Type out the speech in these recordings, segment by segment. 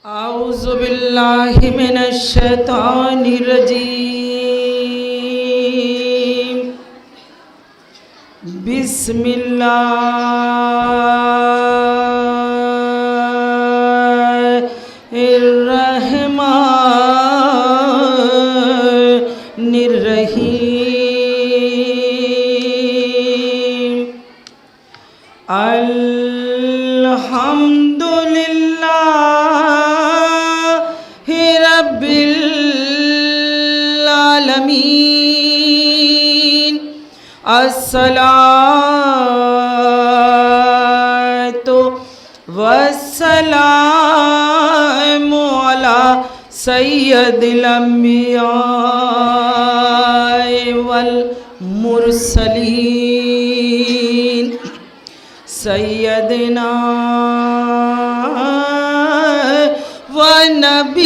اعوذ باللہ من الشیطان الرجیم بسم اللہ الرحمن الرحیم رب العالمین الصلاۃ والسلام علی سید الانبیاء والمرسلین سیدنا و نبینا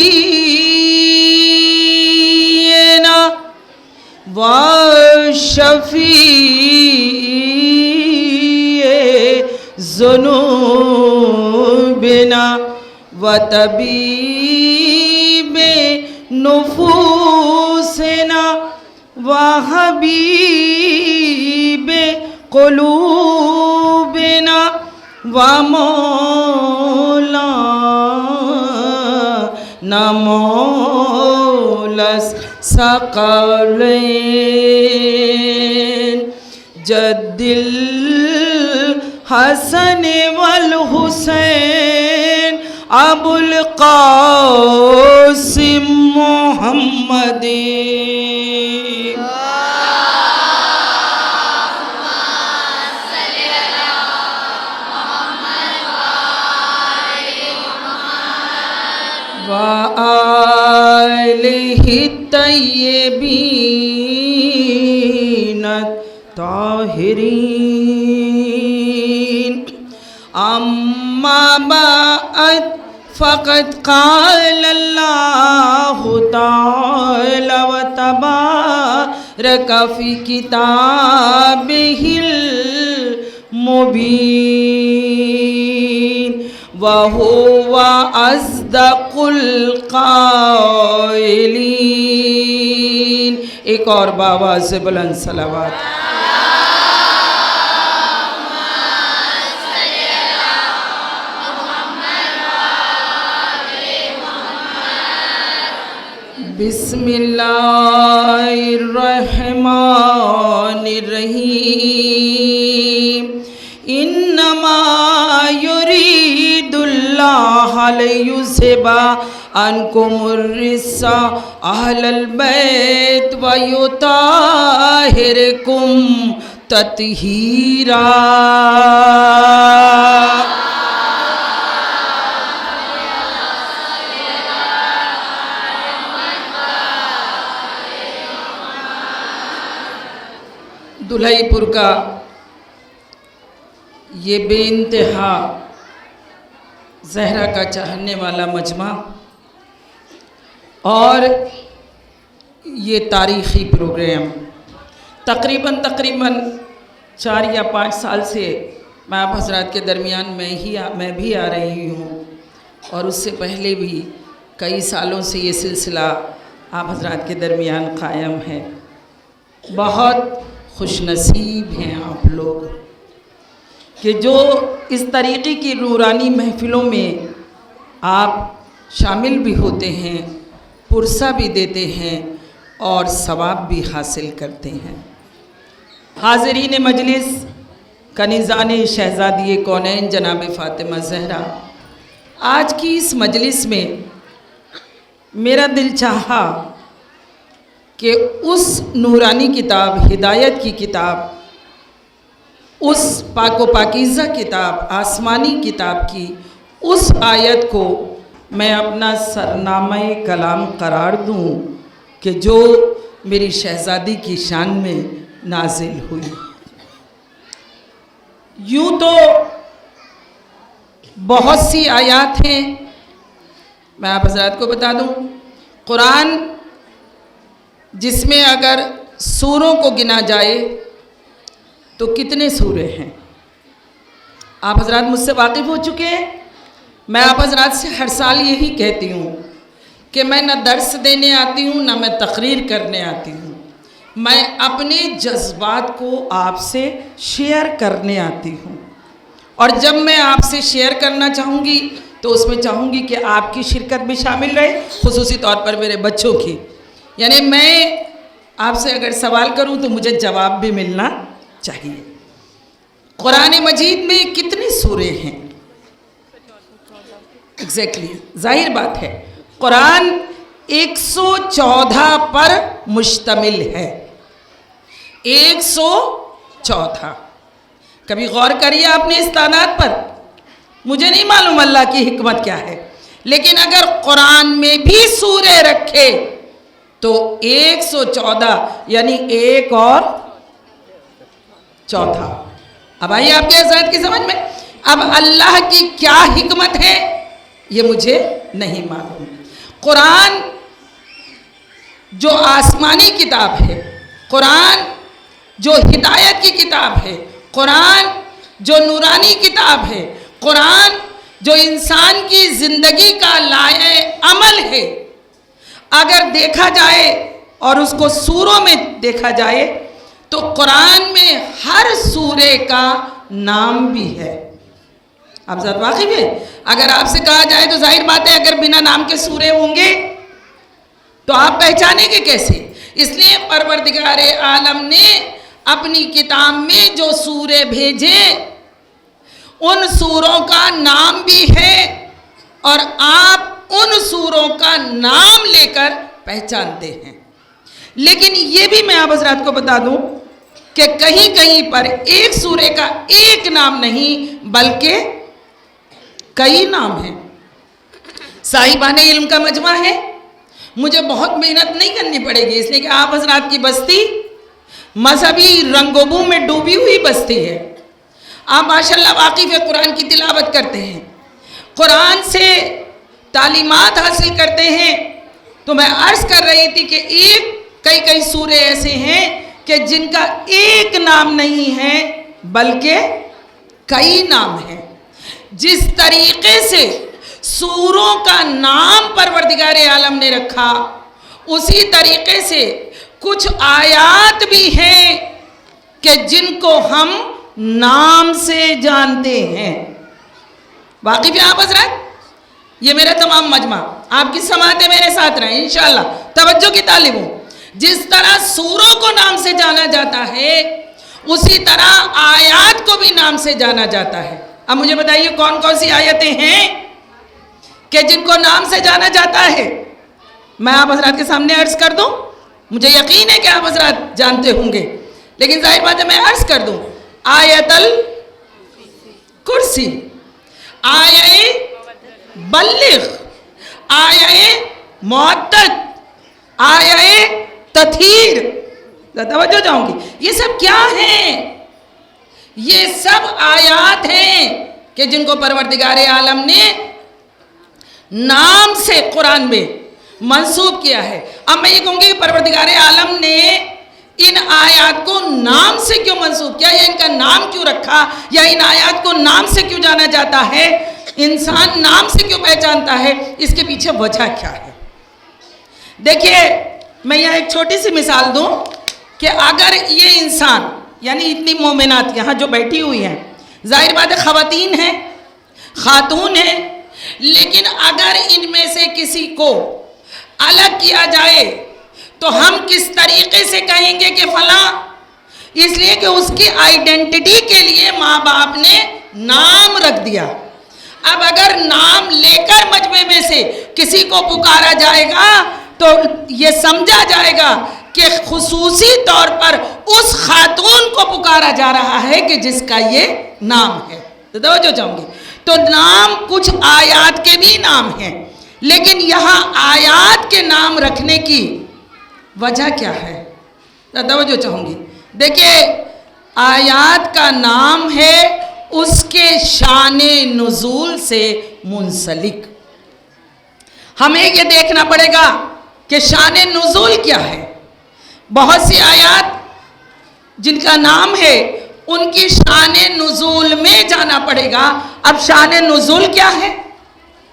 و شفیع ذنوبنا و طبیب نفوسنا و حبیب قلوبنا و مولانا مولا الثقلین جد الحسن والحسین ابو القاسم محمد وآلہ الطیبین الطاہرین اما بعد فقد قال اللہ تعالی وتبارک فی کتابہ المبین وَهُوَ أَصْدَقُ الْقَائِلِينَ ایک اور بآواز سے بلند صلوات بسم اللہ الرحمن الرحیم انما یرید اللہ لیذھب عنکم الرجس اہل البیت ویطہرکم تطہیرا دلہائی پور کا یہ بے انتہا زہرا کا چاہنے والا مجمع اور یہ تاریخی پروگرام تقریباً 4 یا 5 سال سے میں آپ حضرات کے درمیان میں بھی آ رہی ہوں اور اس سے پہلے بھی کئی سالوں سے یہ سلسلہ آپ حضرات کے درمیان قائم ہے. بہت خوش نصیب ہیں آپ لوگ کہ جو اس طریقے کی نورانی محفلوں میں آپ شامل بھی ہوتے ہیں، پرسہ بھی دیتے ہیں اور ثواب بھی حاصل کرتے ہیں. حاضرین مجلس، کنیزان شہزادی کونین جناب فاطمہ زہرا، آج کی اس مجلس میں میرا دل چاہا کہ اس نورانی کتاب، ہدایت کی کتاب، اس پاک و پاکیزہ کتاب، آسمانی کتاب کی اس آیت کو میں اپنا سرنامہ کلام قرار دوں کہ جو میری شہزادی کی شان میں نازل ہوئی. یوں تو بہت سی آیات ہیں، میں آپ حضرات کو بتا دوں قرآن جس میں اگر سوروں کو گنا جائے تو کتنے سورے ہیں؟ آپ حضرات مجھ سے واقف ہو چکے ہیں میں آپ حضرات سے ہر سال یہی کہتی ہوں کہ میں نہ درس دینے آتی ہوں، نہ میں تقریر کرنے آتی ہوں، میں اپنے جذبات کو آپ سے شیئر کرنے آتی ہوں، اور جب میں آپ سے شیئر کرنا چاہوں گی تو اس میں چاہوں گی کہ آپ کی شرکت بھی شامل رہے، خصوصی طور پر میرے بچوں کی. یعنی میں آپ سے اگر سوال کروں تو مجھے جواب بھی ملنا چاہیے. قرآن مجید میں کتنی سورے ہیں؟ ایگزیکٹلی ظاہر بات ہے قرآن 114 پر مشتمل ہے. 114. کبھی غور کریے آپ نے اس تعداد پر؟ مجھے نہیں معلوم اللہ کی حکمت کیا ہے، لیکن اگر قرآن میں بھی سورے رکھے تو 114 یعنی 1 اور 14. اب آئیے آپ کے حضرات کی سمجھ میں. اب اللہ کی کیا حکمت ہے یہ مجھے نہیں معلوم. قرآن جو آسمانی کتاب ہے، قرآن جو ہدایت کی کتاب ہے، قرآن جو نورانی کتاب ہے، قرآن جو انسان کی زندگی کا لائحہ عمل ہے، اگر دیکھا جائے اور اس کو سوروں میں دیکھا جائے تو قرآن میں ہر سورے کا نام بھی ہے. آپ ذات واقف ہے؟ اگر آپ سے کہا جائے تو ظاہر بات ہے اگر بنا نام کے سورے ہوں گے تو آپ پہچانیں گے کیسے؟ اس لیے پروردگار عالم نے اپنی کتاب میں جو سورے بھیجے ان سوروں کا نام بھی ہے، اور آپ ان سوروں کا نام لے کر پہچانتے ہیں. لیکن یہ بھی میں آپ حضرات کو بتا دوں کہ کہیں کہیں پر ایک سورے کا ایک نام نہیں بلکہ کئی نام ہیں. صاحبان علم کا مجمع ہے، مجھے بہت محنت نہیں کرنی پڑے گی، اس لیے کہ آپ حضرات کی بستی مذہبی رنگ و بو میں ڈوبی ہوئی بستی ہے. آپ ماشاءاللہ واقف ہے، قرآن کی تلاوت کرتے ہیں، قرآن سے تعلیمات حاصل کرتے ہیں. تو میں عرض کر رہی تھی کہ کئی سورے ایسے ہیں کہ جن کا ایک نام نہیں ہے بلکہ کئی نام ہیں. جس طریقے سے سوروں کا نام پروردگار عالم نے رکھا، اسی طریقے سے کچھ آیات بھی ہیں کہ جن کو ہم نام سے جانتے ہیں. واقف ہے آپ حضرات؟ یہ میرا تمام مجمع، آپ کی سماعتیں میرے ساتھ رہیں انشاءاللہ، توجہ کی طالب ہوں. جس طرح سوروں کو نام سے جانا جاتا ہے اسی طرح آیات کو بھی نام سے جانا جاتا ہے. اب مجھے بتائیے کون کون سی آیتیں ہیں کہ جن کو نام سے جانا جاتا ہے؟ میں آپ حضرات کے سامنے عرض کر دوں، مجھے یقین ہے کہ آپ حضرات جانتے ہوں گے، لیکن ظاہر بات ہے میں عرض کر دوں. آیت الکرسی، آیہ بلغ، آیہ معدد، آیہ تطہیر. توجہ جاؤں گی، یہ سب کیا ہیں؟ یہ سب آیات ہیں کہ جن کو پروردگار عالم نے نام سے قرآن میں منسوب کیا ہے. اب میں یہ کہوں گی کہ پروردگار عالم نے ان آیات کو نام سے کیوں منسوب کیا، یا ان کا نام کیوں رکھا، یا ان آیات کو نام سے کیوں جانا جاتا ہے، انسان نام سے کیوں پہچانتا ہے، اس کے پیچھے وجہ کیا ہے؟ دیکھیے میں یہاں ایک چھوٹی سی مثال دوں کہ اگر یہ انسان یعنی اتنی مومنات یہاں جو بیٹھی ہوئی ہیں، ظاہر بات ہے خواتین ہیں، خاتون ہیں، لیکن اگر ان میں سے کسی کو الگ کیا جائے تو ہم کس طریقے سے کہیں گے کہ فلاں؟ اس لیے کہ اس کی آئیڈینٹی کے لیے ماں باپ نے نام رکھ دیا. اب اگر نام لے کر مجمع میں سے کسی کو پکارا جائے گا تو یہ سمجھا جائے گا کہ خصوصی طور پر اس خاتون کو پکارا جا رہا ہے کہ جس کا یہ نام ہے. تو توجہ چاہوں گی، تو نام کچھ آیات کے بھی نام ہیں، لیکن یہاں آیات کے نام رکھنے کی وجہ کیا ہے؟ توجہ چاہوں گی. دیکھیے آیات کا نام ہے اس کے شان نزول سے منسلک. ہمیں یہ دیکھنا پڑے گا کہ شان نزول کیا ہے. بہت سی آیات جن کا نام ہے ان کی شان نزول میں جانا پڑے گا. اب شان نزول کیا ہے؟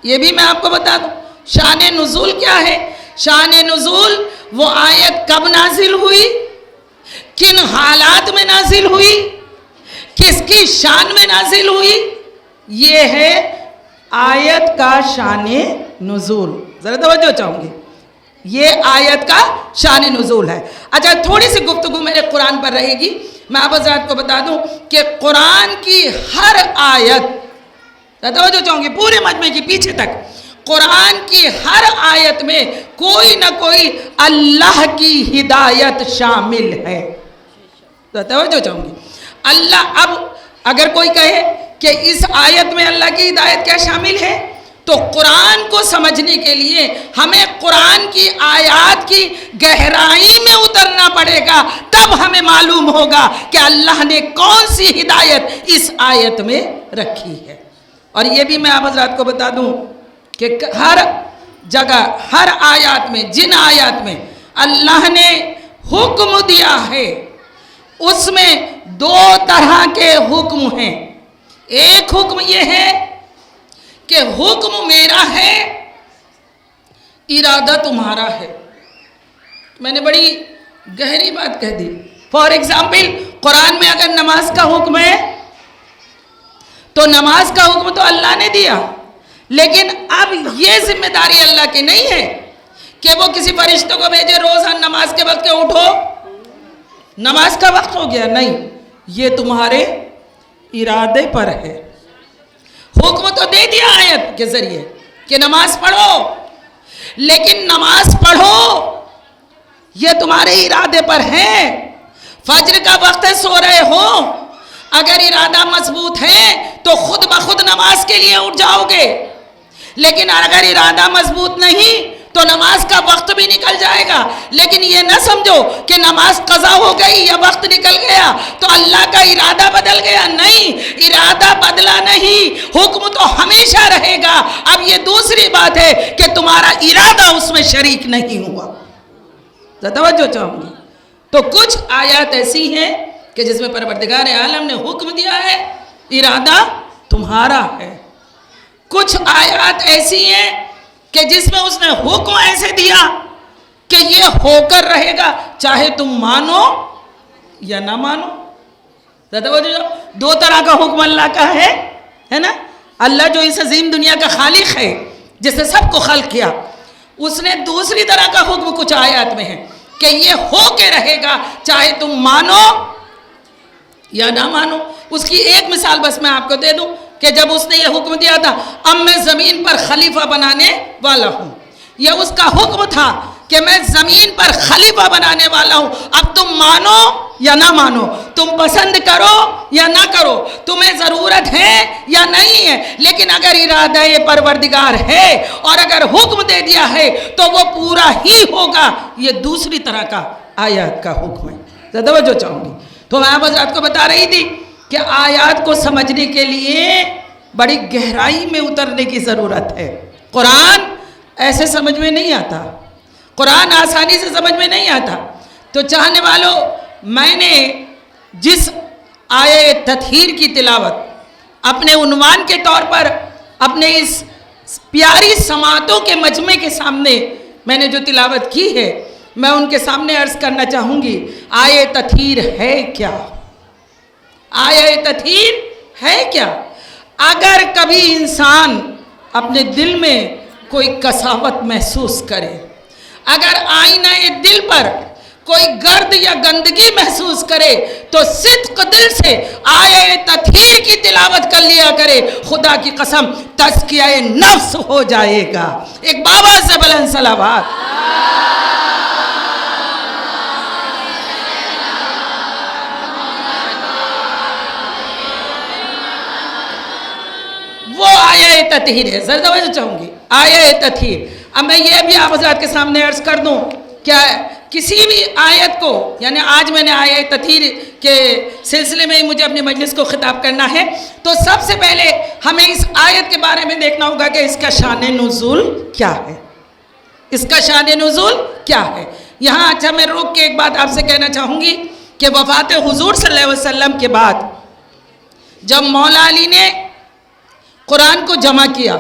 یہ بھی میں آپ کو بتا دوں شان نزول کیا ہے. شان نزول وہ آیت کب نازل ہوئی, کن حالات میں نازل ہوئی, کس کی شان میں نازل ہوئی, یہ ہے آیت کا شان نزول. ذرا توجہ چاہوں گی, یہ آیت کا شان نزول ہے. اچھا تھوڑی سی گفتگو میرے قرآن پر رہے گی. میں آپ حضرات کو بتا دوں کہ قرآن کی ہر آیت, توجہ چاہوں گی پورے مجمع کی پیچھے تک, قرآن کی ہر آیت میں کوئی نہ کوئی اللہ کی ہدایت شامل ہے. توجہ چاہوں گی. اللہ, اب اگر کوئی کہے کہ اس آیت میں اللہ کی ہدایت کیا شامل ہے, تو قرآن کو سمجھنے کے لیے ہمیں قرآن کی آیات کی گہرائی میں اترنا پڑے گا, تب ہمیں معلوم ہوگا کہ اللہ نے کون سی ہدایت اس آیت میں رکھی ہے. اور یہ بھی میں آپ حضرات کو بتا دوں کہ ہر جگہ ہر آیات میں, جن آیات میں اللہ نے حکم دیا ہے اس میں دو طرح کے حکم ہیں. ایک حکم یہ ہے کہ حکم میرا ہے, ارادہ تمہارا ہے. میں نے بڑی گہری بات کہہ دی. فار ایگزامپل قرآن میں اگر نماز کا حکم ہے تو نماز کا حکم تو اللہ نے دیا, لیکن اب یہ ذمہ داری اللہ کی نہیں ہے کہ وہ کسی فرشتے کو بھیجے روزانہ نماز کے وقت کے اٹھو نماز کا وقت ہو گیا. نہیں, یہ تمہارے ارادے پر ہے. حکم تو دے دیا آیت کے ذریعے کہ نماز پڑھو, لیکن نماز پڑھو یہ تمہارے ارادے پر ہے. فجر کا وقت ہے, سو رہے ہو, اگر ارادہ مضبوط ہے تو خود بخود نماز کے لیے اٹھ جاؤ گے, لیکن اگر ارادہ مضبوط نہیں تو نماز کا وقت بھی نکل جائے گا. لیکن یہ نہ سمجھو کہ نماز قضا ہو گئی یا وقت نکل گیا تو اللہ کا ارادہ بدل گیا. نہیں, ارادہ بدلا نہیں, حکم تو ہمیشہ رہے گا. اب یہ دوسری بات ہے کہ تمہارا ارادہ اس میں شریک نہیں ہوا. توجہ چاہوں گی. تو کچھ آیات ایسی ہیں کہ جس میں پروردگار عالم نے حکم دیا ہے, ارادہ تمہارا ہے. کچھ آیات ایسی ہیں کہ جس میں اس نے حکم ایسے دیا کہ یہ ہو کر رہے گا, چاہے تم مانو یا نہ مانو. دو طرح کا حکم اللہ کا ہے نا. اللہ جو اس عظیم دنیا کا خالق ہے, جس نے سب کو خلق کیا, اس نے دوسری طرح کا حکم کچھ آیات میں ہے کہ یہ ہو کے رہے گا, چاہے تم مانو یا نہ مانو. اس کی ایک مثال بس میں آپ کو دے دوں کہ جب اس نے یہ حکم دیا تھا اب میں زمین پر خلیفہ بنانے والا ہوں, یہ اس کا حکم تھا کہ میں زمین پر خلیفہ بنانے والا ہوں, اب تم مانو یا نہ مانو, تم پسند کرو یا نہ کرو, تمہیں ضرورت ہے یا نہیں ہے, لیکن اگر ارادہ پروردگار ہے اور اگر حکم دے دیا ہے تو وہ پورا ہی ہوگا. یہ دوسری طرح کا آیات کا حکم ہے. توجہ چاہوں گی. تو میں آپ حضرات کو بتا رہی تھی کہ آیات کو سمجھنے کے لیے بڑی گہرائی میں اترنے کی ضرورت ہے. قرآن ایسے سمجھ میں نہیں آتا, قرآن آسانی سے سمجھ میں نہیں آتا. تو چاہنے والوں, میں نے جس آیے تطہیر کی تلاوت اپنے عنوان کے طور پر اپنے اس پیاری سماعتوں کے مجمع کے سامنے میں نے جو تلاوت کی ہے, میں ان کے سامنے عرض کرنا چاہوں گی, آیے تطہیر ہے کیا؟ آیے تطہیر ہے کیا؟ اگر کبھی انسان اپنے دل میں کوئی کساوت محسوس کرے, اگر آئینہ دل پر کوئی گرد یا گندگی محسوس کرے, تو صدق دل سے آیے تطہیر کی تلاوت کر لیا کرے. خدا کی قسم تزکیہ نفس ہو جائے گا. ایک بابا سے بلند صلوات. وہ آیہ تطہیر ہے. ذرا توجہ چاہوں گی, آیہ تطہیر. اب میں یہ بھی آپ حضرات کے سامنے عرض کر دوں, کیا کسی بھی آیت کو, یعنی آج میں نے آیہ تطہیر کے سلسلے میں مجھے اپنے مجلس کو خطاب کرنا ہے, تو سب سے پہلے ہمیں اس آیت کے بارے میں دیکھنا ہوگا کہ اس کا شان نزول کیا ہے. اس کا شان نزول کیا ہے. یہاں اچھا میں رک کے ایک بات آپ سے کہنا چاہوں گی کہ وفات حضور صلی اللہ علیہ وسلم کے بعد جب مولا علی نے قرآن کو جمع کیا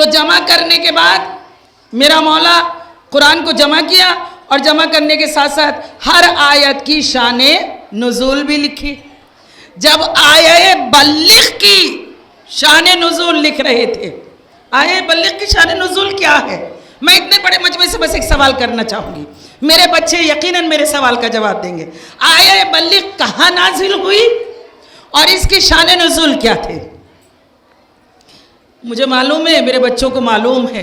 تو جمع کرنے کے بعد میرا مولا قرآن کو جمع کیا اور جمع کرنے کے ساتھ ساتھ ہر آیت کی شان نزول بھی لکھی. جب آیہ بلغ کی شان نزول لکھ رہے تھے، آیہ بلغ کی شان نزول کیا ہے؟ میں اتنے بڑے مجمع سے بس ایک سوال کرنا چاہوں گی، میرے بچے یقیناً میرے سوال کا جواب دیں گے. آیہ بلغ کہاں نازل ہوئی اور اس کی شان نزول کیا تھے؟ مجھے معلوم ہے، میرے بچوں کو معلوم ہے،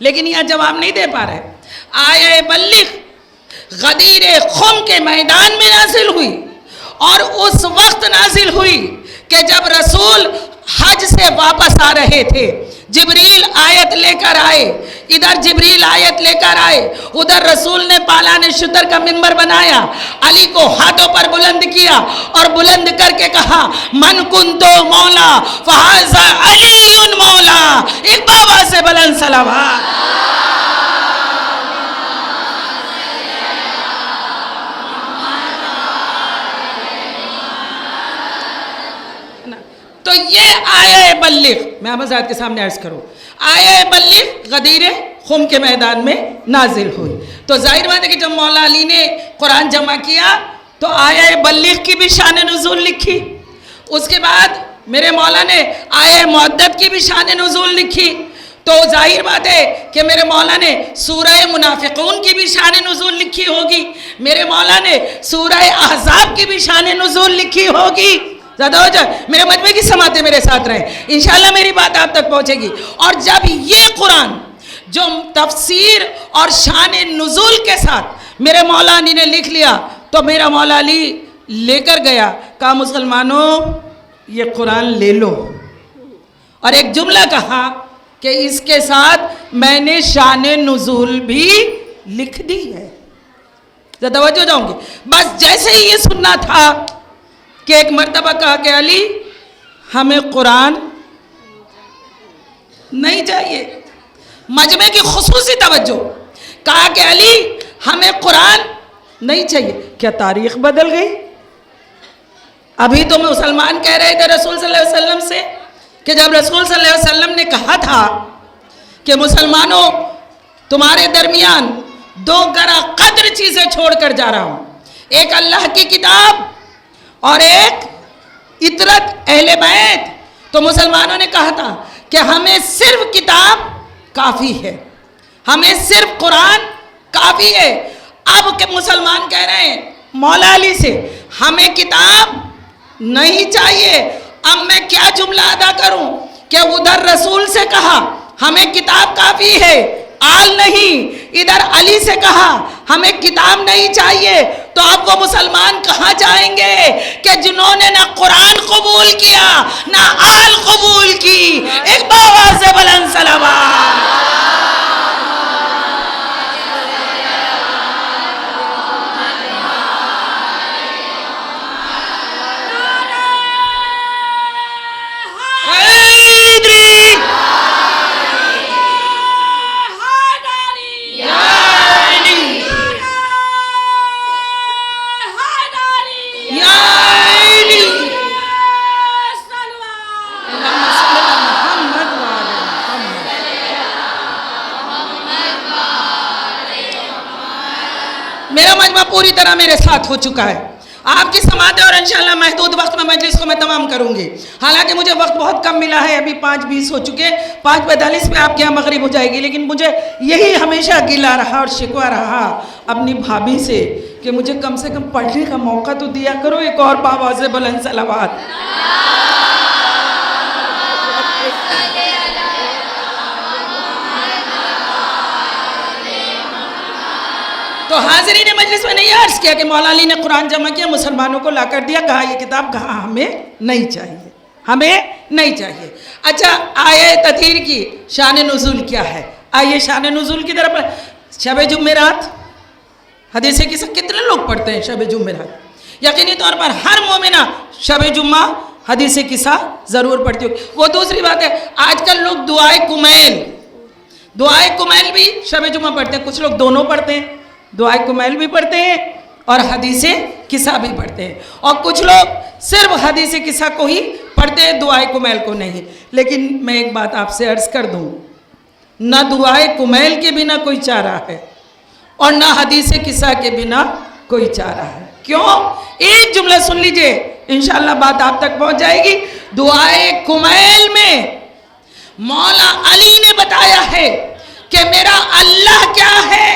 لیکن یہ جواب نہیں دے پا رہے. آیہ بلغ غدیر خم کے میدان میں نازل ہوئی اور اس وقت نازل ہوئی کہ جب رسول حج سے واپس آ رہے تھے. جبریل آیت لے کر آئے، ادھر جبریل آیت لے کر آئے، ادھر رسول نے پالان شتر کا منبر بنایا، علی کو ہاتھوں پر بلند کیا اور بلند کر کے کہا من کنتو مولا فہذا علی مولا. ایک بابا سے بلند صلوات. تو یہ آیہ بلغ میں آپ حضرات کے سامنے عرض کروں، آیہ بلغ غدیر خم کے میدان میں نازل ہوئی. تو ظاہر بات ہے کہ جب مولا علی نے قرآن جمع کیا تو آیہ بلغ کی بھی شان نزول لکھی. اس کے بعد میرے مولا نے آیہ مؤدب کی بھی شان نزول لکھی. تو ظاہر بات ہے کہ میرے مولا نے سورہ منافقون کی بھی شان نزول لکھی ہوگی، میرے مولا نے سورہ احزاب کی بھی شان نزول لکھی ہوگی. زیادہ ہو جائے، میرے مجمع کی سماعتیں میرے ساتھ رہیں، انشاءاللہ میری بات آپ تک پہنچے گی. اور جب یہ قرآن جو تفسیر اور شان نزول کے ساتھ میرے مولا علی نے لکھ لیا تو میرا مولا علی لے کر گیا، کہا مسلمانوں یہ قرآن لے لو، اور ایک جملہ کہا کہ اس کے ساتھ میں نے شان نزول بھی لکھ دی ہے. زیادہ توجہ جاؤں گی. بس جیسے ہی یہ سننا تھا کہ ایک مرتبہ کہا کہ علی ہمیں قرآن نہیں چاہیے. مجمع کی خصوصی توجہ، کہا کہ علی ہمیں قرآن نہیں چاہیے. کیا تاریخ بدل گئی؟ ابھی تو مسلمان کہہ رہے تھے رسول صلی اللہ علیہ وسلم سے کہ جب رسول صلی اللہ علیہ وسلم نے کہا تھا کہ مسلمانوں تمہارے درمیان دو گراں قدر چیزیں چھوڑ کر جا رہا ہوں، ایک اللہ کی کتاب اور ایک عطرت اہل بیت. تو مسلمانوں نے کہا تھا کہ ہمیں صرف کتاب کافی ہے، ہمیں صرف قرآن کافی ہے. اب کہ مسلمان کہہ رہے ہیں مولا علی سے ہمیں کتاب نہیں چاہیے. اب میں کیا جملہ ادا کروں کہ ادھر رسول سے کہا ہمیں کتاب کافی ہے، آل نہیں، ادھر علی سے کہا ہمیں کتاب نہیں چاہیے. تو اب وہ مسلمان کہاں جائیں گے کہ جنہوں نے نہ قرآن قبول کیا نہ آل قبول کی؟ ایک بابا سے بلند صلوات. میرا مجمع پوری طرح میرے ساتھ ہو چکا ہے، آپ کی سماعتیں، اور انشاءاللہ محدود وقت میں مجلس کو میں تمام کروں گی. حالانکہ مجھے وقت بہت کم ملا ہے، ابھی 5:20 ہو چکے، 5:45 پہ آپ کے یہاں مغرب ہو جائے گی. لیکن مجھے یہی ہمیشہ گلا رہا اور شکوہ رہا اپنی بھابھی سے کہ مجھے کم سے کم پڑھنے کا موقع تو دیا کرو. ایک اور بابا سے بلند صلوات. تو حاضرین مجلس میں نے یہ عرض کیا کہ مولا علی نے قرآن جمع کیا، مسلمانوں کو لا کر دیا، کہا یہ کتاب کہاں ہمیں نہیں چاہیے، ہمیں نہیں چاہیے. اچھا آیہ تطہیر کی شان نزول کیا ہے؟ آئیے شان نزول کی طرف. شب جمعرات حدیث قصہ کتنے لوگ پڑھتے ہیں؟ شب جمعرات یقینی طور پر ہر مومنہ شب جمعہ حدیث قصہ ضرور پڑھتی ہوگی. وہ دوسری بات ہے، آج کل لوگ دعائے کمیل بھی شب جمعہ پڑھتے ہیں. کچھ لوگ دونوں پڑھتے ہیں، دعائے کمیل بھی پڑھتے ہیں اور حدیث قصہ بھی پڑھتے ہیں، اور کچھ لوگ صرف حدیث قصہ کو ہی پڑھتے ہیں، دعائے کمیل کو نہیں۔ لیکن میں ایک بات آپ سے عرض کر دوں، نہ دعائے کمیل کے بنا کوئی چارہ ہے اور نہ حدیث قصہ کے بنا کوئی چارہ ہے۔ کیوں؟ ایک جملہ سن لیجئے، انشاءاللہ بات آپ تک پہنچ جائے گی۔ دعائے کمیل میں مولا علی نے بتایا ہے کہ میرا اللہ کیا ہے،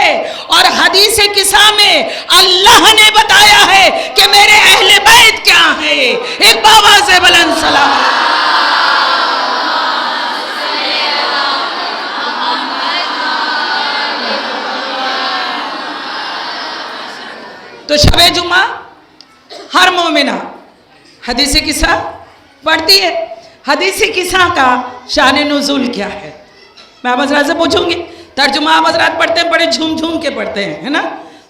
اور حدیث قصہ میں اللہ نے بتایا ہے کہ میرے اہل بیت کیا ہے۔ ایک آواز سے بلند سلام۔ تو شب جمعہ ہر مومنہ حدیث قصہ پڑھتی ہے۔ حدیث قصہ کا شان نزول کیا ہے؟ میں آپ حضرات سے پوچھوں گی، ترجمہ آپ حضرات پڑھتے ہیں، بڑے جھوم جھوم کے پڑھتے ہیں، ہے نا؟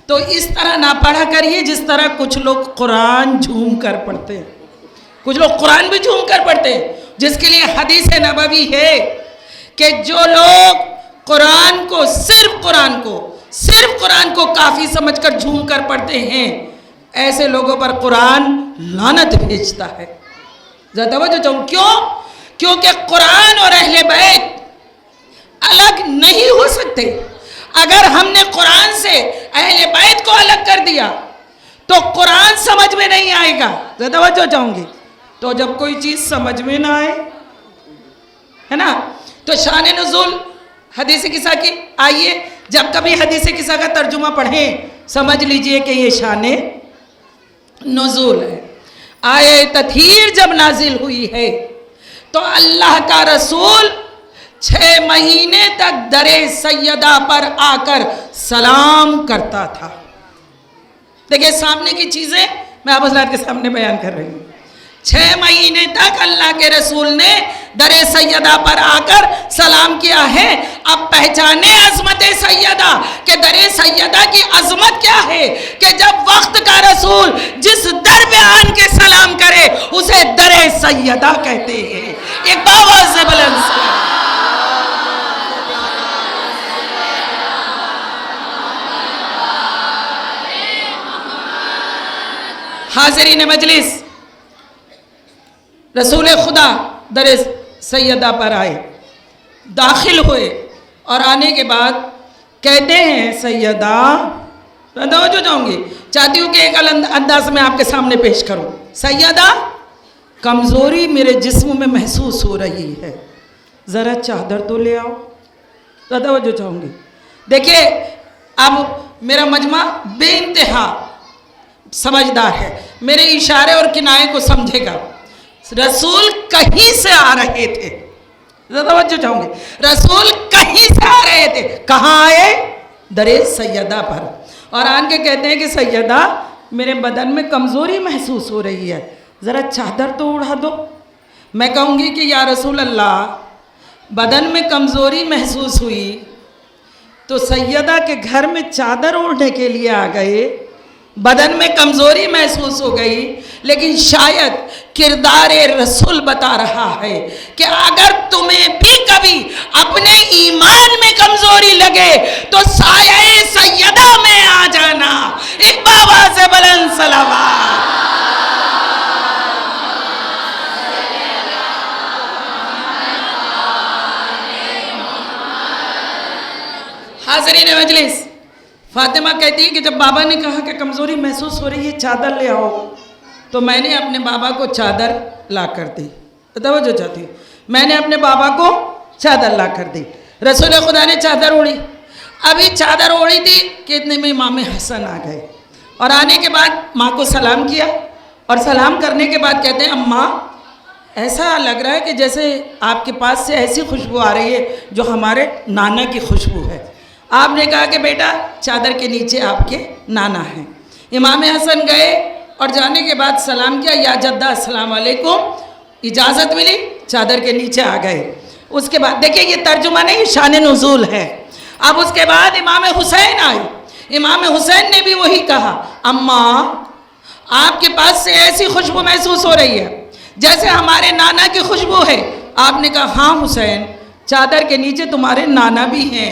تو اس طرح نہ پڑھا کریے جس طرح کچھ لوگ قرآن جھوم کر پڑھتے ہیں۔ کچھ لوگ قرآن بھی جھوم کر پڑھتے ہیں، جس کے لیے حدیث نبوی ہے کہ جو لوگ قرآن کو صرف قرآن کو کافی سمجھ کر جھوم کر پڑھتے ہیں، ایسے لوگوں پر قرآن لعنت بھیجتا ہے۔ ذرا توجہ چاہوں، کیوں؟ کیونکہ قرآن اور اہل بیت الگ نہیں ہو سکتے۔ اگر ہم نے قرآن سے اہل بیت کو الگ کر دیا تو قرآن سمجھ میں نہیں آئے گا۔ ذرا توجہ چاہوں گی، تو جب کوئی چیز سمجھ میں نہ آئے، ہے نا، تو شان نزول حدیث قصہ کی، آئیے جب کبھی حدیث قصہ کا ترجمہ پڑھیں سمجھ لیجئے کہ یہ شان نزول ہے۔ آیے تطہیر جب نازل ہوئی ہے تو اللہ کا رسول 6 مہینے تک در سیدہ پر آ کر سلام کرتا تھا۔ دیکھیں سامنے کی چیزیں میں آپ حضرات کے سامنے بیان کر رہی ہوں۔ 6 مہینے تک اللہ کے رسول نے در سیدہ پر آ کر سلام کیا ہے۔ اب پہچانے عظمت سیدہ کہ در سیدہ کی عظمت کیا ہے، کہ جب وقت کا رسول جس در پہ آن کے سلام کرے اسے در سیدہ کہتے ہیں۔ ایک آواز سے بلند سلام۔ حاضرین مجلس، رسول خدا در سیدہ پر آئے، داخل ہوئے، اور آنے کے بعد کہتے ہیں سیدہ، توجہ چاہوں گی، چاہتی ہوں کہ ایک انداز میں آپ کے سامنے پیش کروں۔ سیدہ، کمزوری میرے جسم میں محسوس ہو رہی ہے، ذرا چادر تو لے آؤ۔ توجہ چاہوں گی، دیکھیں اب میرا مجمع بے انتہا سمجھدار ہے، میرے اشارے اور کنائے کو سمجھے گا۔ رسول کہیں سے آ رہے تھے، توجہ چاہوں گے، رسول کہیں سے آ رہے تھے، کہاں آئے؟ در سیدہ پر، اور آن کے کہتے ہیں کہ سیدہ میرے بدن میں کمزوری محسوس ہو رہی ہے، ذرا چادر تو اڑا دو۔ میں کہوں گی کہ یا رسول اللہ، بدن میں کمزوری محسوس ہوئی تو سیدہ کے گھر میں چادر اوڑھنے کے لیے آ گئے، بدن میں کمزوری محسوس ہو گئی، لیکن شاید کردار رسول بتا رہا ہے کہ اگر تمہیں بھی کبھی اپنے ایمان میں کمزوری لگے تو سایہ سیدہ میں آ جانا۔ ایک بابا سے بلند صلوات۔ حاضرین مجلس، فاطمہ کہتی ہے کہ جب بابا نے کہا کہ کمزوری محسوس ہو رہی ہے، چادر لے آؤ، تو میں نے اپنے بابا کو چادر لا کر دی۔ توجہ چاہتی ہوں، میں نے اپنے بابا کو چادر لا کر دی۔ رسول خدا نے چادر اوڑھی، ابھی چادر اوڑھی تھی کہ اتنے میں امام حسن آ گئے، اور آنے کے بعد ماں کو سلام کیا، اور سلام کرنے کے بعد کہتے ہیں اماں ایسا لگ رہا ہے کہ جیسے آپ کے پاس سے ایسی خوشبو آ رہی ہے جو ہمارے نانا کی خوشبو ہے۔ آپ نے کہا کہ بیٹا چادر کے نیچے آپ کے نانا ہیں۔ امام حسن گئے اور جانے کے بعد سلام کیا، یا جدہ السلام علیکم، اجازت ملی، چادر کے نیچے آ گئے۔ اس کے بعد دیکھیں یہ ترجمہ نہیں، شان نزول ہے۔ اب اس کے بعد امام حسین آئے، امام حسین نے بھی وہی کہا، اماں آپ کے پاس سے ایسی خوشبو محسوس ہو رہی ہے جیسے ہمارے نانا کی خوشبو ہے۔ آپ نے کہا ہاں حسین، چادر کے نیچے تمہارے نانا بھی ہیں،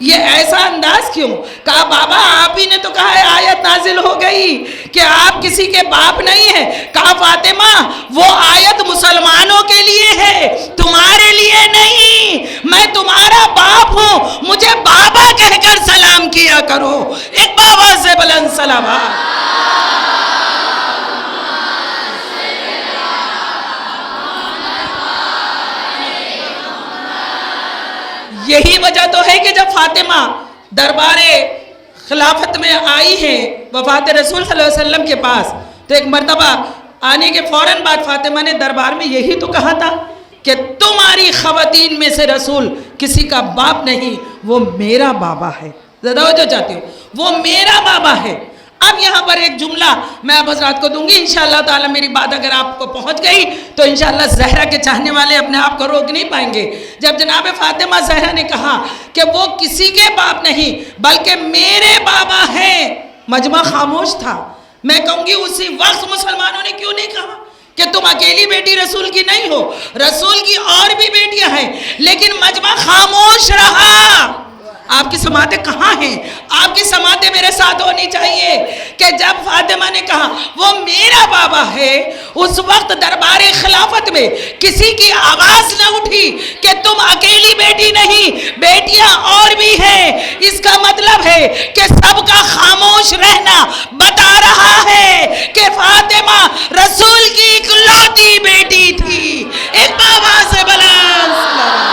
یہ ایسا انداز کیوں؟ کہا بابا آپ ہی نے تو کہا ہے آیت نازل ہو گئی کہ آپ کسی کے باپ نہیں ہیں. کہا فاطمہ وہ آیت مسلمانوں کے لیے ہے, تمہارے لیے نہیں. میں تمہارا باپ ہوں, مجھے بابا کہہ کر سلام کیا کرو. ایک بابا سے بلند سلامات. یہی وجہ تو ہے کہ جب فاطمہ دربار خلافت میں آئی ہیں وفات رسول صلی اللہ علیہ وسلم کے پاس, تو ایک مرتبہ آنے کے فوراً بعد فاطمہ نے دربار میں یہی تو کہا تھا کہ تمہاری خواتین میں سے رسول کسی کا باپ نہیں, وہ میرا بابا ہے. زیادہ جو چاہتی ہوں, وہ میرا بابا ہے. اب یہاں پر ایک جملہ میں آپ حضرات کو دوں گی, انشاءاللہ تعالی میری بات اگر آپ کو پہنچ گئی تو انشاءاللہ زہرا کے چاہنے والے اپنے آپ کو روک نہیں پائیں گے. جب جناب فاطمہ زہرا نے کہا کہ وہ کسی کے باپ نہیں بلکہ میرے بابا ہیں, مجمع خاموش تھا. میں کہوں گی اسی وقت مسلمانوں نے کیوں نہیں کہا کہ تم اکیلی بیٹی رسول کی نہیں ہو, رسول کی اور بھی بیٹیاں ہیں, لیکن مجمع خاموش رہا. آپ کی سماعتیں کہاں ہیں؟ آپ کی سماعتیں میرے ساتھ ہونی چاہیے کہ جب فاطمہ نے کہا وہ میرا بابا ہے, اس وقت دربار خلافت میں کسی کی آواز نہ اٹھی کہ تم اکیلی بیٹی نہیں, بیٹیاں اور بھی ہیں. اس کا مطلب ہے کہ سب کا خاموش رہنا بتا رہا ہے کہ فاطمہ رسول کی اکلوتی بیٹی تھی. ایک بابا سے بلند سلام.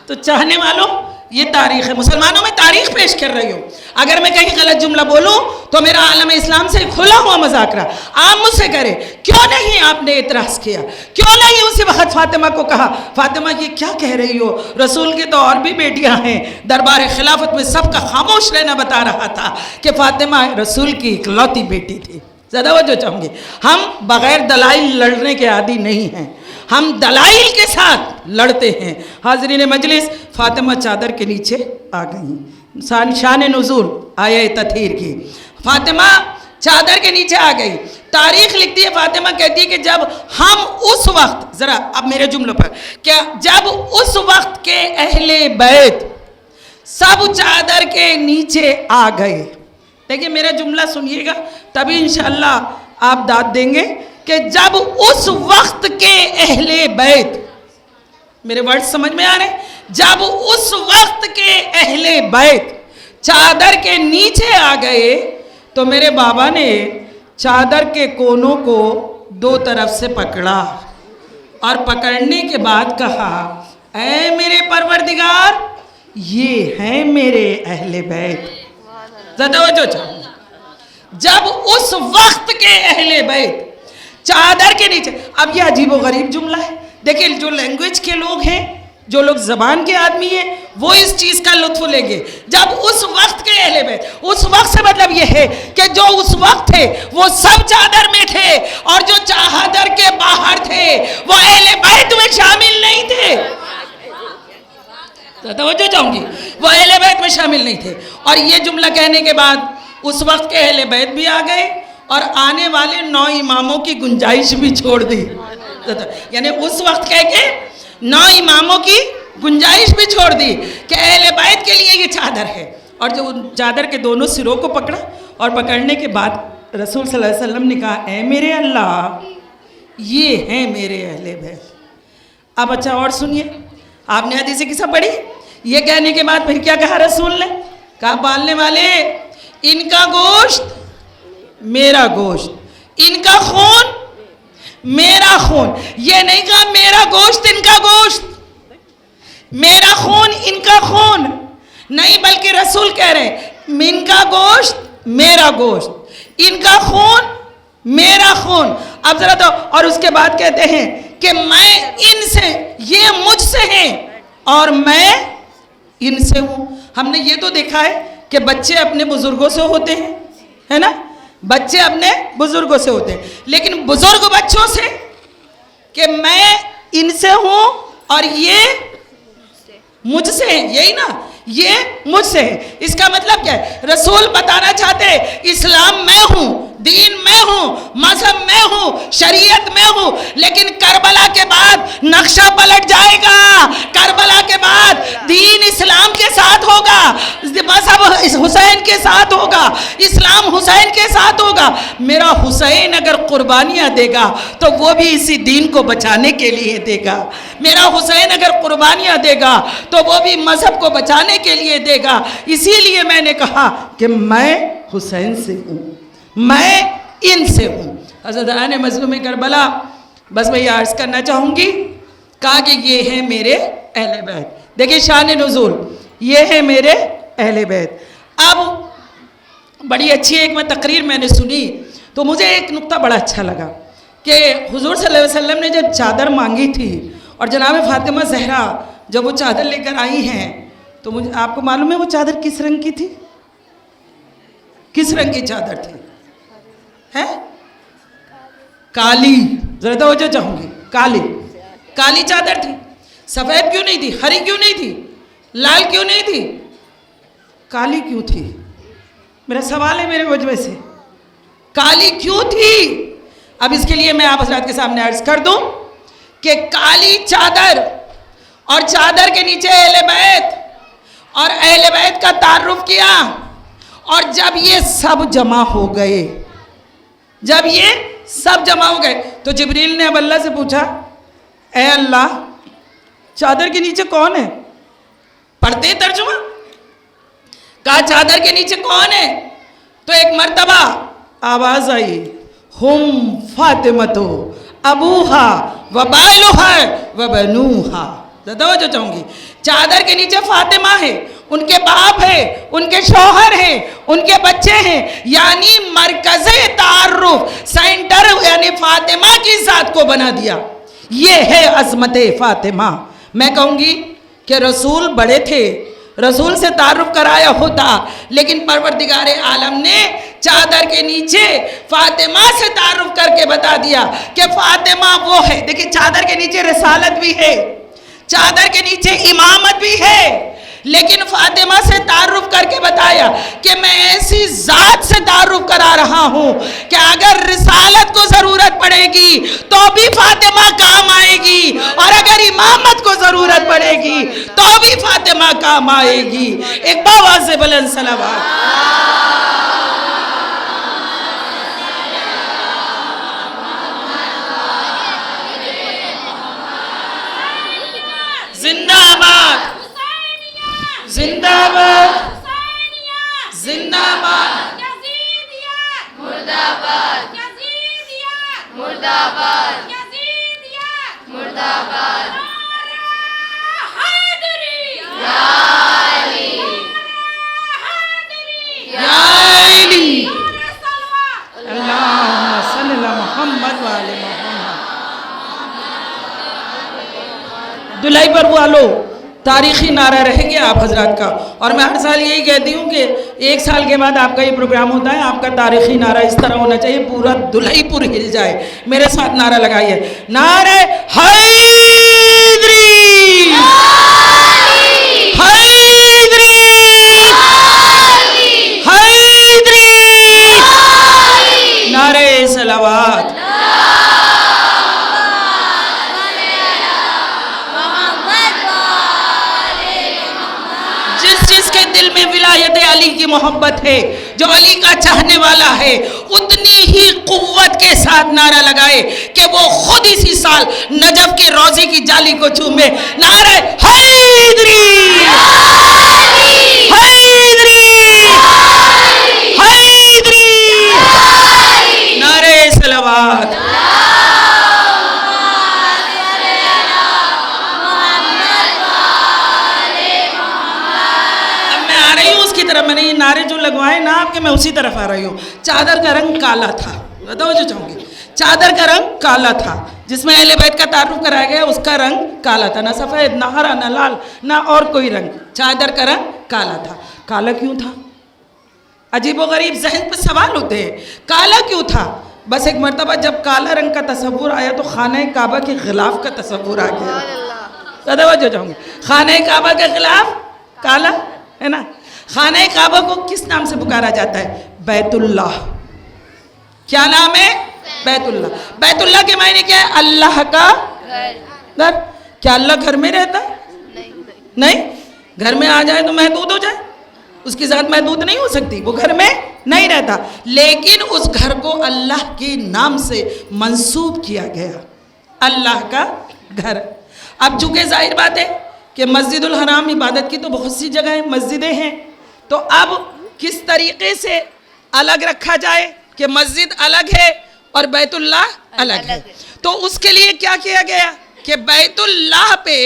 تو چاہنے والوں یہ تاریخ ہے, مسلمانوں میں تاریخ پیش کر رہی ہوں. اگر میں کہیں غلط جملہ بولوں تو میرا عالم اسلام سے کھلا ہوا مذاکرہ آپ مجھ سے کرے. کیوں نہیں آپ نے اعتراض کیا؟ کیوں نہیں اسی وقت فاطمہ کو کہا فاطمہ یہ کیا کہہ رہی ہو, رسول کی تو اور بھی بیٹیاں ہیں. دربار خلافت میں سب کا خاموش رہنا بتا رہا تھا کہ فاطمہ رسول کی اکلوتی بیٹی تھی. زیادہ وجہ چاہوں گی, ہم بغیر دلائل لڑنے کے عادی نہیں ہیں, ہم دلائل کے ساتھ لڑتے ہیں. حاضرین مجلس, فاطمہ چادر کے نیچے آ گئی. شان نزول آیہ تطہیر کی, فاطمہ چادر کے نیچے آ گئی. تاریخ لکھتی ہے, فاطمہ کہتی ہے کہ جب ہم اس وقت, ذرا اب میرے جملوں پر, کہ جب اس وقت کے اہل بیت سب چادر کے نیچے آ گئے. دیکھیے میرا جملہ سنیے گا تبھی انشاءاللہ آپ داد دیں گے کہ جب اس وقت کے اہل بیت, میرے ورڈ سمجھ میں آ رہے ہیں, جب اس وقت کے اہل بیت چادر کے نیچے آ گئے تو میرے بابا نے چادر کے کونوں کو دو طرف سے پکڑا اور پکڑنے کے بعد کہا اے میرے پروردگار یہ ہیں میرے اہل بیت. توجہ چاہوں, جب اس وقت کے اہل بیت چادر کے نیچے. اب یہ عجیب و غریب جملہ ہے. دیکھیں جو لینگویج کے لوگ ہیں, جو لوگ زبان کے آدمی ہیں, وہ اس چیز کا لطف لیں گے. جب اس وقت کے اہل بیت, اس وقت سے مطلب یہ ہے کہ جو اس وقت تھے وہ سب چادر میں تھے, اور جو چادر کے باہر تھے وہ اہل بیت میں شامل نہیں تھے. توجہ چاہوں گی, وہ اہل بیت میں شامل نہیں تھے. اور یہ جملہ کہنے کے بعد اس وقت کے اہل بیت بھی آ گئے اور آنے والے 9 اماموں کی گنجائش بھی چھوڑ دی. یعنی اس وقت کہہ کے 9 اماموں کی گنجائش بھی چھوڑ دی کہ اہل بیت کے لیے یہ چادر ہے. اور جو چادر کے دونوں سروں کو پکڑا اور پکڑنے کے بعد رسول صلی اللہ علیہ وسلم نے کہا اے میرے اللہ یہ ہیں میرے اہل بیت. اب اچھا اور سنیے, آپ نے حدیث قصہ پڑھی. یہ کہنے کے بعد پھر کیا کہا رسول نے؟ کہا پالنے والے ان کا گوشت میرا گوشت, ان کا خون میرا خون. یہ نہیں کہا میرا گوشت ان کا گوشت, میرا خون ان کا خون نہیں, بلکہ رسول کہہ رہے ہیں ان کا گوشت میرا گوشت, ان کا خون میرا خون. اب ذرا تو, اور اس کے بعد کہتے ہیں کہ میں ان سے, یہ مجھ سے ہیں اور میں ان سے ہوں. ہم نے یہ تو دیکھا ہے کہ بچے اپنے بزرگوں سے ہوتے ہیں, ہے نا, بچے اپنے بزرگوں سے ہوتے ہیں, لیکن بزرگ بچوں سے کہ میں ان سے ہوں اور یہ مجھ سے ہیں, یہی نا, یہ مجھ سے ہیں. اس کا مطلب کیا ہے؟ رسول بتانا چاہتے اسلام میں ہوں, دین میں ہوں، مذہب میں ہوں، شریعت میں ہوں، لیکن کربلا کے بعد نقشہ پلٹ جائے گا. کربلا کے بعد دین اسلام کے ساتھ ہوگا، مذہب حسین کے ساتھ ہوگا، اسلام حسین کے ساتھ ہوگا. میرا حسین اگر قربانیاں دے گا تو وہ بھی اسی دین کو بچانے کے لیے دے گا. میرا حسین اگر قربانیاں دے گا تو وہ بھی مذہب کو بچانے کے لیے دے گا. اسی لیے میں نے کہا کہ میں حسین سے ہوں، میں ان سے ہوں. حضرتان مظلوم کربلا، بس میں یہ عرض کرنا چاہوں گی، کہا کہ یہ ہیں میرے اہل بیت. دیکھیں شان نزول، یہ ہیں میرے اہل بیت. اب بڑی اچھی ایک تقریر میں نے سنی تو مجھے ایک نقطہ بڑا اچھا لگا کہ حضور صلی اللہ علیہ وسلم نے جب چادر مانگی تھی اور جناب فاطمہ زہرا جب وہ چادر لے کر آئی ہیں تو مجھے آپ کو معلوم ہے وہ چادر کس رنگ کی تھی؟ کس رنگ کی چادر تھی؟ ہے کالی. ذرا توجہ چاہوں گی، کالی چادر تھی. سفید کیوں نہیں تھی؟ ہری کیوں نہیں تھی؟ لال کیوں نہیں تھی؟ کالی کیوں تھی؟ میرا سوال ہے میرے وجہ سے، کالی کیوں تھی؟ اب اس کے لیے میں آپ حضرات کے سامنے عرض کر دوں کہ کالی چادر اور چادر کے نیچے اہل بیت اور اہل بیت کا تعارف کیا. اور جب یہ سب جمع ہو گئے، جب یہ سب جمع ہو گئے تو جبریل نے اب اللہ سے پوچھا، اے اللہ چادر کے نیچے کون ہے؟ پڑھتے ترجمہ، کہا چادر کے نیچے کون ہے؟ تو ایک مرتبہ آواز آئی، ہم فاطمتو ابوہا و بالوہا و بنوہا. توجہ چاہوں گی، چادر کے نیچے فاطمہ ہے، ان کے باپ ہے، ان کے شوہر ہیں، ان کے بچے ہیں، یعنی مرکز تعارف، سینٹر یعنی فاطمہ کی ذات کو بنا دیا. یہ ہے عظمت فاطمہ. میں کہوں گی کہ رسول بڑے تھے، رسول سے تعارف کرایا ہوتا، لیکن پروردگار عالم نے چادر کے نیچے فاطمہ سے تعارف کر کے بتا دیا کہ فاطمہ وہ ہے. دیکھیں چادر کے نیچے رسالت بھی ہے، چادر کے نیچے امامت بھی ہے، لیکن فاطمہ سے تعارف کر کے بتایا کہ میں ایسی ذات سے تعارف کرا رہا ہوں کہ اگر رسالت کو ضرورت پڑے گی تو بھی فاطمہ کام آئے گی، اور اگر امامت کو ضرورت پڑے گی تو بھی فاطمہ کام آئے گی. ایک باواز سے بلند صلوات. زندہ باد، زندہ باد، زندہ باد، مردہ باد، مردہ باد، مردہ باد. یا علی، یا علی، اللہم صلی علی محمد و آل محمد. دلائی پر والو تاریخی نعرہ رہے گیا آپ حضرات کا، اور میں ہر سال یہی کہتی ہوں کہ ایک سال کے بعد آپ کا یہ پروگرام ہوتا ہے، آپ کا تاریخی نعرہ اس طرح ہونا چاہیے پورا دلائی پور ہل جائے. میرے ساتھ نعرہ لگائیے، نعرہ حیدری، حیدری، حیدری، نعرہ صلوات. جس کے دل میں ولایت علی کی محبت ہے، جو علی کا چاہنے والا ہے، اتنی ہی قوت کے ساتھ نعرہ لگائے کہ وہ خود اسی سال نجف کے روضے کی جالی کو چومے. نعرہ حیدری، حیدری، حیدری، نعرہ صلوات. میں نے یہ نعرے جو لگوائے نا آپ کے، میں اسی طرف آ رہی ہوں. چادر کا رنگ کالا تھا، توجہ چاہوں گی، چادر کا رنگ کالا تھا. جس میں اہل بیت کا تعارف کرایا گیا اس کا رنگ کالا تھا، نہ سفید، نہ ہرا، نہ لال، نہ اور کوئی رنگ. چادر کا رنگ کالا تھا. کالا کیوں تھا؟ عجیب و غریب ذہن پہ سوال ہوتے ہیں، کالا کیوں تھا؟ بس ایک مرتبہ جب کالا رنگ کا تصور آیا تو خانہ کعبہ کے غلاف کا تصور آ گیا. توجہ چاہوں گی، خانہ کعبہ کے غلاف کالا ہے نا. خانہ کعبہ کو کس نام سے پکارا جاتا ہے؟ بیت اللہ. کیا نام ہے؟ بیت اللہ. بیت اللہ کے معنی کیا ہے؟ اللہ کا گھر. کیا اللہ گھر میں رہتا ہے؟ نہیں. گھر میں آ جائے تو محدود ہو جائے، اس کی ذات محدود نہیں ہو سکتی، وہ گھر میں نہیں رہتا. لیکن اس گھر کو اللہ کے نام سے منسوب کیا گیا، اللہ کا گھر. اب چونکہ ظاہر بات ہے کہ مسجد الحرام عبادت کی تو بہت سی جگہیں مسجدیں ہیں، تو اب کس طریقے سے الگ رکھا جائے کہ مسجد الگ ہے اور بیت اللہ الگ ہے. تو اس کے لیے کیا کیا گیا کہ بیت اللہ پہ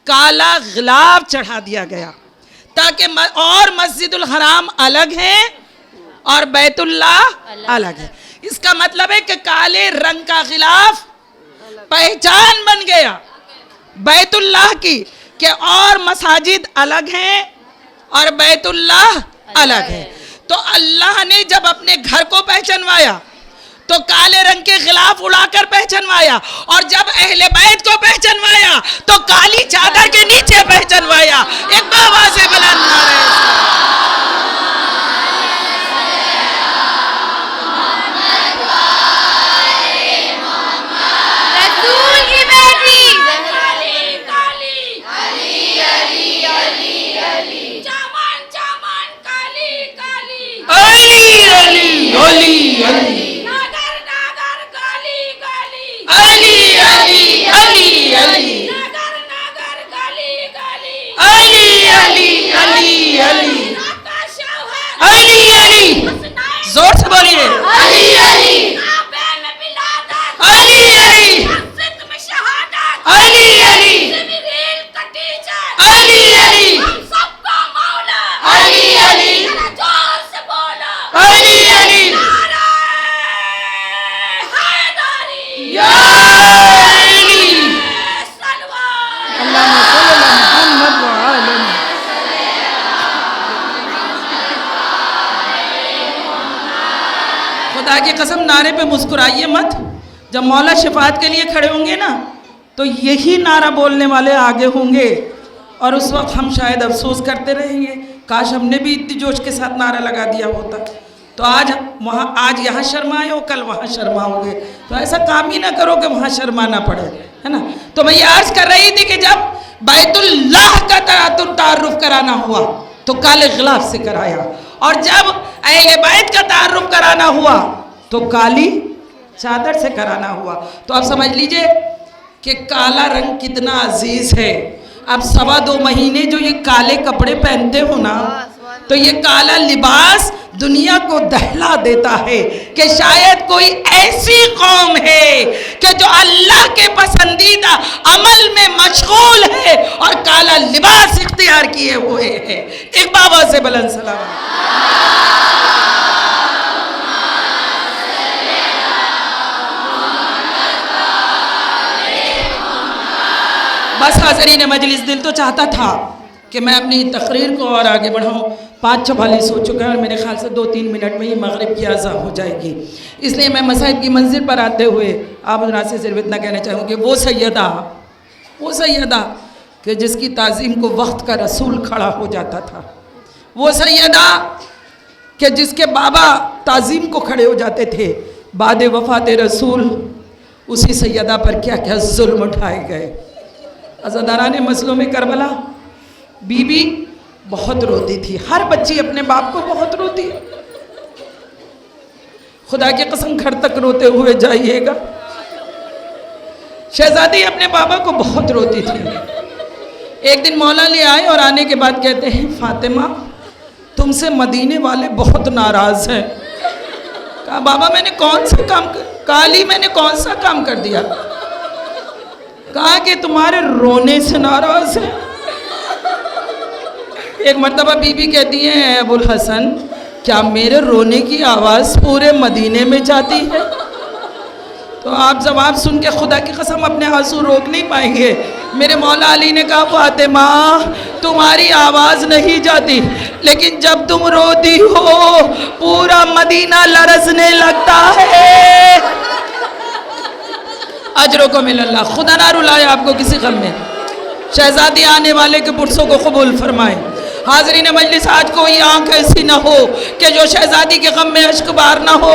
کالا غلاف چڑھا دیا گیا تاکہ اور مسجد الحرام الگ ہے اور بیت اللہ الگ ہے. اس کا مطلب ہے کہ کالے رنگ کا غلاف پہچان بن گیا بیت اللہ کی کہ اور مساجد الگ ہیں اور بیت اللہ الگ ہے. تو اللہ نے جب اپنے گھر کو پہچانوایا تو کالے رنگ کے غلاف اڑا کر پہچانوایا، اور جب اہل بیت کو پہچانوایا تو کالی چادر کے نیچے پہچانوایا. ایک بابا سے بلند نعرہ رسول کی بیٹی علی علی علی علی ناگر ناگر گالی گالی علی علی علی علی ناگر ناگر گالی گالی علی علی علی علی آقا شوہر علی علی. زور سے بولیے علی علی آبے میں بلادت علی علی حفظ میں شہادت علی علی جبریل کا ٹیچر علی علی ہم سب کا مولا علی علی ذرا زور سے بولا علی علی نعرہ حیدری یا علی. سلوات اللہم صلی علی محمد وعلی خدا کی قسم نعرے پہ مسکرائیے مت. جب مولا شفاعت کے لیے کھڑے ہوں گے نا تو یہی نعرہ بولنے والے آگے ہوں گے، اور اس وقت ہم شاید افسوس کرتے رہیں گے کاش ہم نے بھی اتنی جوش کے ساتھ نعرہ لگا دیا ہوتا. تو آج یہاں شرمائے ہو، کل وہاں شرماؤ گے. تو ایسا کام ہی نہ کرو کہ وہاں شرمانا پڑے، ہے نا. تو میں یہ عرض کر رہی تھی کہ جب بیت اللہ کا تعارف کرانا ہوا تو کالے غلاف سے کرایا، اور جب اہل بیت کا تعارف کرانا ہوا تو کالی چادر سے کرانا ہوا. تو اب سمجھ لیجئے کہ کالا رنگ کتنا عزیز ہے. اب 2.25 مہینے جو یہ کالے کپڑے پہنتے ہو نا، تو یہ کالا لباس دنیا کو دہلا دیتا ہے کہ شاید کوئی ایسی قوم ہے کہ جو اللہ کے پسندیدہ عمل میں مشغول ہے اور کالا لباس اختیار کیے ہوئے ہے. ایک بابا سے بلند سلام. بس حاضرین مجلس، دل تو چاہتا تھا کہ میں اپنی تقریر کو اور آگے بڑھاؤں. 5:44 ہو چکا ہے اور میرے خیال سے 2-3 منٹ میں یہ مغرب کی اذان ہو جائے گی. اس لیے میں مصائب کی منزل پر آتے ہوئے آپ حضرات سے صرف اتنا کہنا چاہوں کہ وہ سیدہ کہ جس کی تعظیم کو وقت کا رسول کھڑا ہو جاتا تھا، وہ سیدہ کہ جس کے بابا تعظیم کو کھڑے ہو جاتے تھے، بعد وفات رسول اسی سیدہ پر کیا کیا ظلم اٹھائے گئے. عزاداران مسلوں میں کربلا بی بی بہت روتی تھی. ہر بچی اپنے باپ کو بہت روتی ہے. خدا کی قسم گھر تک روتے ہوئے جائیے گا. شہزادی اپنے بابا کو بہت روتی تھی. ایک دن مولا لے آئے اور آنے کے بعد کہتے ہیں فاطمہ تم سے مدینے والے بہت ناراض ہیں. کہا بابا میں نے کون سا کام کالی میں نے کون سا کام کر دیا؟ کہا کہ تمہارے رونے سے ناراض ہیں. ایک مرتبہ بی بی کہتی ہیں اے ابو الحسن کیا میرے رونے کی آواز پورے مدینے میں جاتی ہے؟ تو آپ جواب سن کے خدا کی قسم اپنے آنسو روک نہیں پائیں گے. میرے مولا علی نے کہا فاطمہ تمہاری آواز نہیں جاتی، لیکن جب تم روتی ہو پورا مدینہ لرزنے لگتا ہے. اجرکم اللہ. خدا نہ رلائے آپ کو کسی غم میں. شہزادی آنے والے کے پرسوں کو قبول فرمائے. حاضرین مجلس آج کوئی آنکھ ایسی نہ ہو کہ جو شہزادی کے غم میں اشک بار نہ ہو.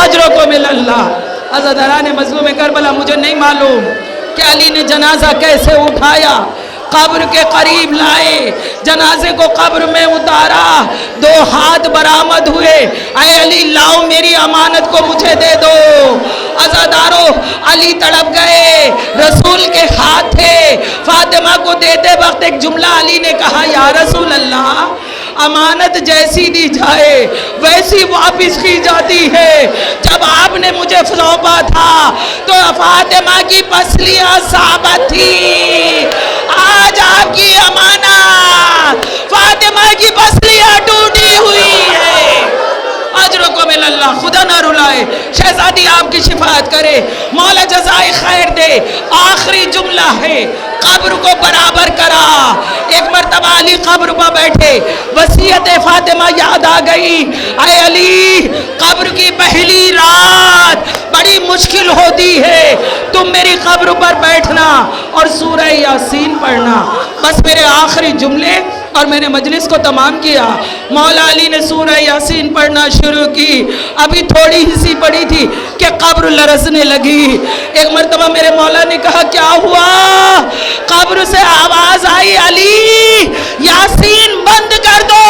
اجرکم اللہ. عزاداران مظلوم کربلا، مجھے نہیں معلوم کہ علی نے جنازہ کیسے اٹھایا، قبر کے قریب لائے، جنازے کو قبر میں اتارا، 2 ہاتھ برآمد ہوئے. اے علی لاؤ میری امانت کو مجھے دے دو. عزادارو علی تڑپ گئے، رسول کے ہاتھ تھے. فاطمہ کو دیتے وقت ایک جملہ علی نے کہا، یا رسول اللہ امانت جیسی دی جائے ویسی واپس کی جاتی ہے. جب آپ نے مجھے سونپا تھا تو فاطمہ کی پسلیاں ثابت تھی، آج آپ کی امانت فاطمہ کی پسلیاں ٹوٹی ہوئی ہے. اجرکم اللہ. خدا نہ رلائے، شہزادی آپ کی شفاعت کرے، مولا جزائے خیر دے. آخری جملہ ہے، قبر کو برابر کرا. ایک مرتبہ علی قبر پر بیٹھے، وصیت فاطمہ یاد آ گئی. اے علی قبر کی پہلی رات بڑی مشکل ہوتی ہے، تم میری قبر پر بیٹھنا اور سورہ یاسین پڑھنا. بس میرے آخری جملے اور میں نے مجلس کو تمام کیا. مولا علی نے سورہ یاسین پڑھنا شروع کی. ابھی تھوڑی ہی سی پڑھی تھی کہ قبر لرزنے لگی. ایک مرتبہ میرے مولا نے کہا، کیا ہوا؟ قبر سے آواز آئی، علی یاسین بند کر دو.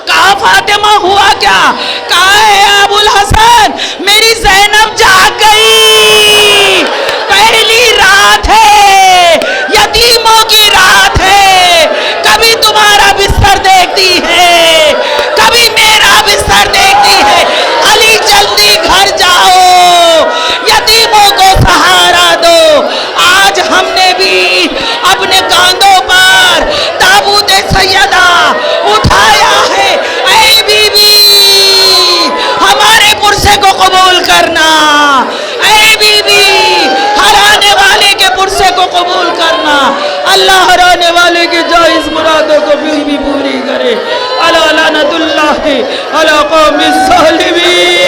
کہا فاطمہ ہوا کیا؟ کہا ہے ابو الحسن میری زینب جاگ گئی، پہلی رات ہے، یتیموں کی رات ہے، کبھی تمہارا بستر دیکھتی ہے کبھی میرا بستر دیکھتی ہے. علی جلدی گھر جاؤ، یتیموں کو سہارا دو. آج ہم نے بھی اپنے کاندھوں پر تابوت سیدہ اٹھایا ہے. اے بی بی ہمارے پرسے کو قبول کرنا، اے بی بی ہرانے والے کے پرسے کو قبول کرنا. اللہ ہرانے والے کی جائز مرادوں کو بھی پوری کرے. الا لعنت اللہ علی قوم الظالمین.